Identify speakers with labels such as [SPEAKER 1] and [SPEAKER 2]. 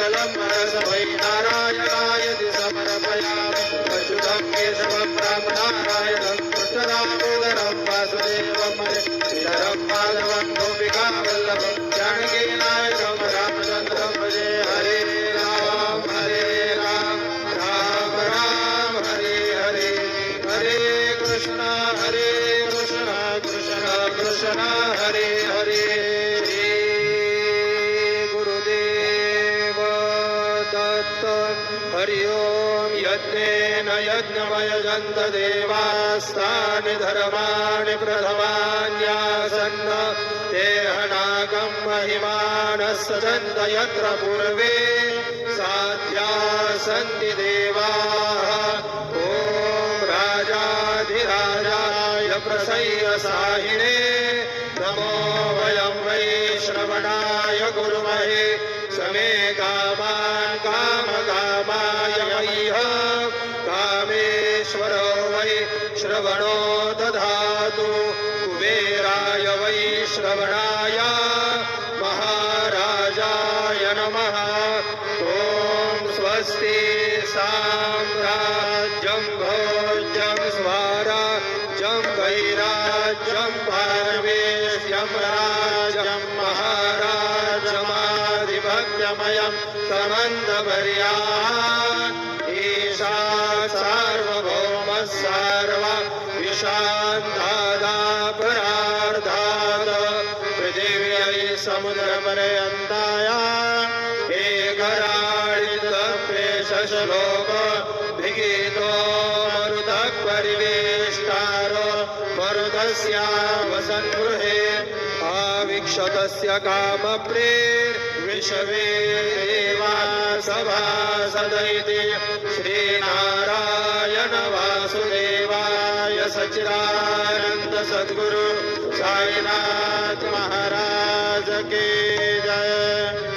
[SPEAKER 1] मङ्गलं मनसवै नारायणायति समर्पयामि अच्युतं केशवं रामनारायणं कृष्णदामोदरं वासुदेवं श्रीधरं माधवं गोपिकावल्लभं जानकीनायकं रामचन्द्रं भजे हरे राम राम राम हरे हरे हरे कृष्ण कृष्ण कृष्ण हरे हरे हरि ओम यज्ञेन यज्ञमयजन्त देवास्तानि धर्माणि प्रथमान्यासन्न देहनागं महिमानः सजन्त यत्र पूर्वे साध्या सन्ति देवाः ॐ राजाधिराजाय प्रसय्यसाहिने नमो वयं वै श्रवणाय गुरुमहे समे कामान् कामकामाय मह्यः कामेश्वरो वै श्रवणो दधातु कुबेराय वै श्रवणाय महाराजाय नमः ॐ स्वस्ति साम्राज्यं भोज्यं स्वराज्यं वैराज्यं पारमेश्यं राज्यं महाराजमाधिपत्यमयं समन्तपर्यान् ईशा सार्वभौमः सर्वा विशान्तादापरार्धात् पृथिव्यै समुद्रपर्यन्ताय एकराळितप्रेषश्लोक विगीतो मरुतः परिवेष्टारो मरुतस्यावसन्गृहे आवीक्षतस्य कामप्रेर्विश्वे देवा सभासदैति श्रीनारायण वासुदेवाय सच्चिदानन्द सद्गुरु साईनाथ महाराज की जय।